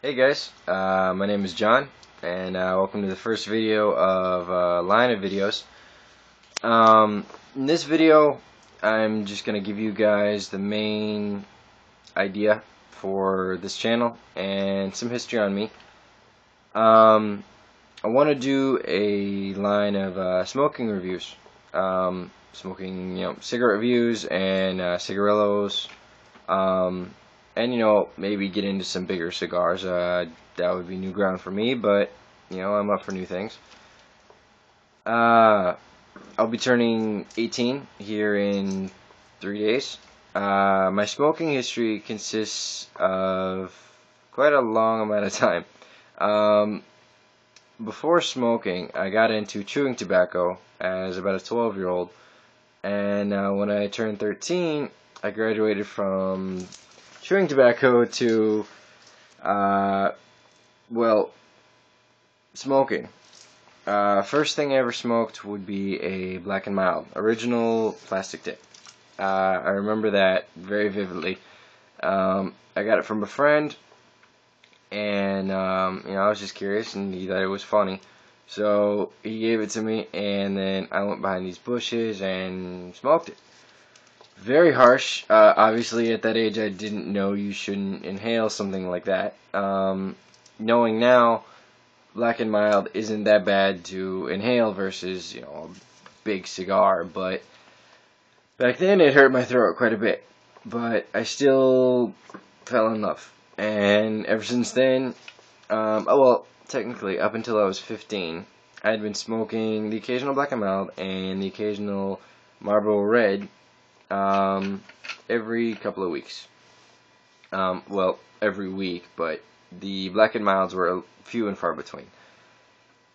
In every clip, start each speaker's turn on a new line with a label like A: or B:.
A: Hey guys, my name is John, and welcome to the first video of a line of videos. In this video, I'm just going to give you guys the main idea for this channel and some history on me. I want to do a line of smoking reviews, smoking, cigarette reviews and cigarillos. And maybe get into some bigger cigars. That would be new ground for me, but I'm up for new things. I'll be turning 18 here in 3 days. My smoking history consists of quite a long amount of time. Before smoking, I got into chewing tobacco as about a 12-year-old, and when I turned 13, I graduated from chewing tobacco to, smoking. First thing I ever smoked would be a Black and Mild, original plastic tip. I remember that very vividly. I got it from a friend, and, I was just curious, and he thought it was funny. So, he gave it to me, and then I went behind these bushes and smoked it. Very harsh. Obviously, at that age, I didn't know you shouldn't inhale something like that. Knowing now, Black and Mild isn't that bad to inhale versus, a big cigar. But back then, it hurt my throat quite a bit. But I still fell in love. And ever since then, technically, up until I was 15, I had been smoking the occasional Black and Mild and the occasional Marlboro Red every couple of weeks. Every week, but the Black and Milds were few and far between.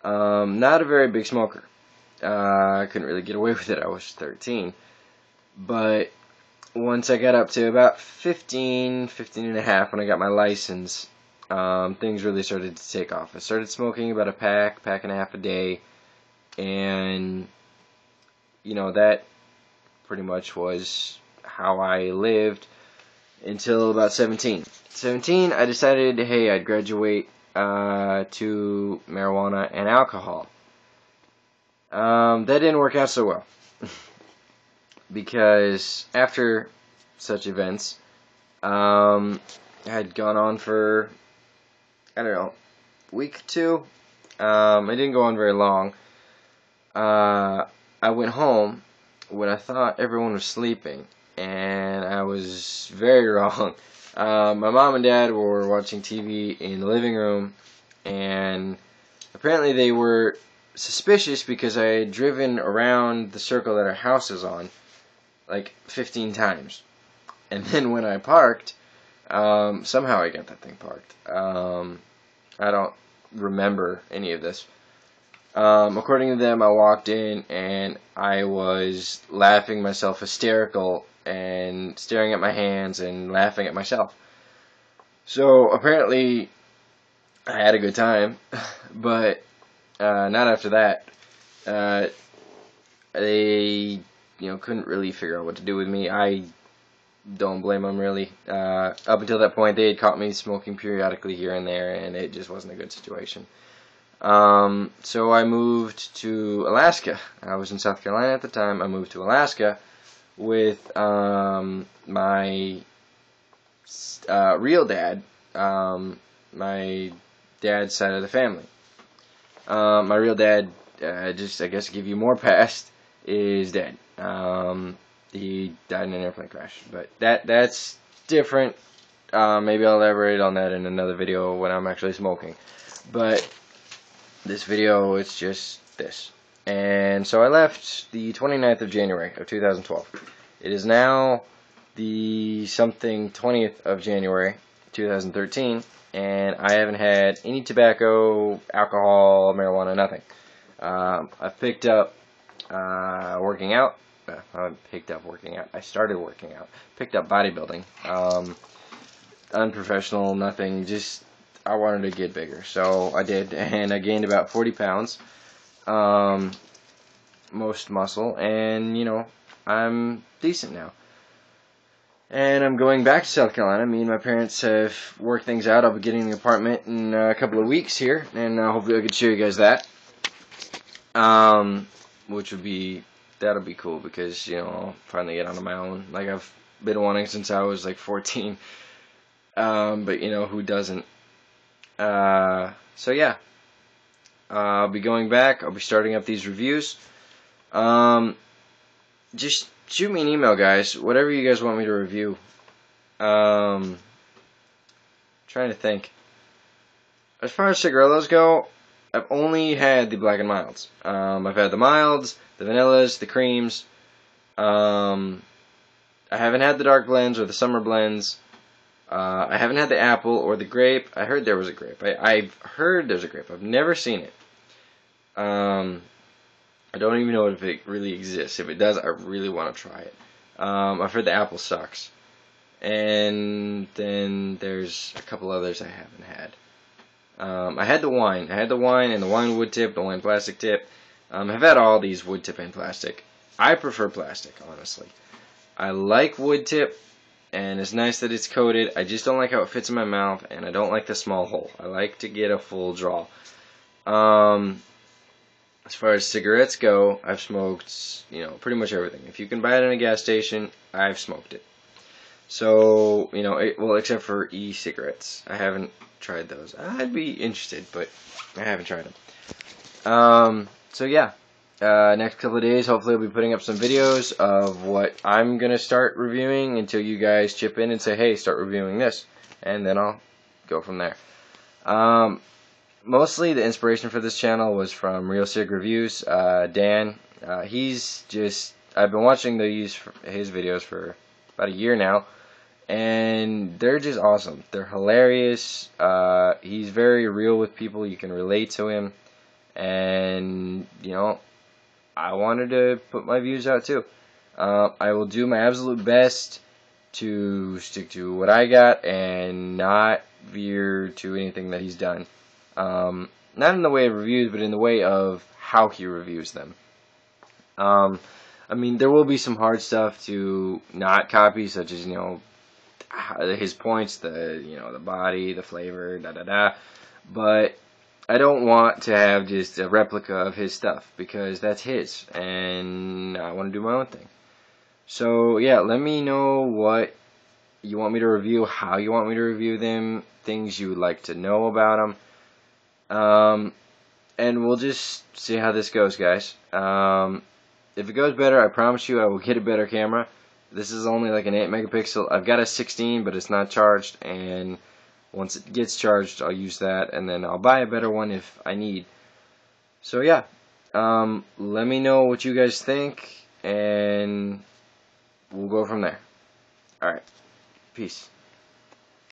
A: Not a very big smoker. I couldn't really get away with it. I was 13. But once I got up to about 15 and a half, when I got my license, things really started to take off. I started smoking about a pack and a half a day, and that pretty much was how I lived until about 17. 17, I decided, hey, I'd graduate to marijuana and alcohol. That didn't work out so well. Because after such events, had gone on for, I don't know, a week or two. It didn't go on very long. I went home when I thought everyone was sleeping, and I was very wrong. My mom and dad were watching TV in the living room, and apparently they were suspicious because I had driven around the circle that our house is on like 15 times. And then when I parked, somehow I got that thing parked. I don't remember any of this. According to them, I walked in and I was laughing myself hysterical and staring at my hands and laughing at myself. So apparently I had a good time, but not after that. They, couldn't really figure out what to do with me. I don't blame them, really. Up until that point, they had caught me smoking periodically here and there, and it just wasn't a good situation. So I moved to Alaska. I was in South Carolina at the time. I moved to Alaska with my real dad, my dad's side of the family. My real dad, just I guess to give you more past, is dead. He died in an airplane crash, but that's different. Maybe I'll elaborate on that in another video when I'm actually smoking. But this video, it's just this. And so I left the 29th of January of 2012. It is now the 20th of January 2013, and I haven't had any tobacco, alcohol, marijuana, nothing. I've picked up working out. I haven't picked up working out. I started working out. Picked up bodybuilding. Unprofessional, nothing, just I wanted to get bigger, so I did, and I gained about 40 pounds, most muscle, and, I'm decent now. And I'm going back to South Carolina. Me and my parents have worked things out. I'll be getting an apartment in a couple of weeks here, and hopefully I can show you guys that. Which would be, that'll be cool because, you know, I'll finally get onto my own. Like, I've been wanting since I was like 14. But you know, who doesn't? So yeah, I'll be going back. I'll be starting up these reviews. Just shoot me an email, guys. Whatever you guys want me to review. Trying to think. As far as cigarillos go, I've only had the Black and Milds. I've had the milds, the vanillas, the creams. I haven't had the dark blends or the summer blends. I haven't had the apple or the grape. I heard there was a grape. I've heard there's a grape. I've never seen it. I don't even know if it really exists. If it does, I really want to try it. I've heard the apple sucks. And then there's a couple others I haven't had. I had the wine. I had the wine and the wine wood tip, the wine plastic tip. I've had all these wood tip and plastic. I prefer plastic, honestly. I like wood tip, and it's nice that it's coated. I just don't like how it fits in my mouth, and I don't like the small hole. I like to get a full draw. As far as cigarettes go, I've smoked, you know, pretty much everything. If you can buy it in a gas station, I've smoked it. So, you know, well, except for e-cigarettes. I haven't tried those. I'd be interested, but I haven't tried them. So yeah, next couple of days, hopefully I'll be putting up some videos of what I'm going to start reviewing until you guys chip in and say, hey, start reviewing this. And then I'll go from there. Mostly the inspiration for this channel was from Real Cig Reviews. Dan, he's just, I've been watching his videos for about a year now, and they're just awesome. They're hilarious. He's very real with people. You can relate to him, and you know, I wanted to put my views out too. I will do my absolute best to stick to what I got and not veer to anything that he's done. Not in the way of reviews, but in the way of how he reviews them. I mean, there will be some hard stuff to not copy, such as, you know, his points, the body, the flavor, but I don't want to have just a replica of his stuff, because that's his, and I want to do my own thing. So, yeah, let me know what you want me to review, how you want me to review them, things you would like to know about them. And we'll just see how this goes, guys. If it goes better, I promise you I will get a better camera. This is only like an 8 megapixel. I've got a 16, but it's not charged, and once it gets charged, I'll use that, and then I'll buy a better one if I need. So yeah, let me know what you guys think, and we'll go from there. Alright, peace.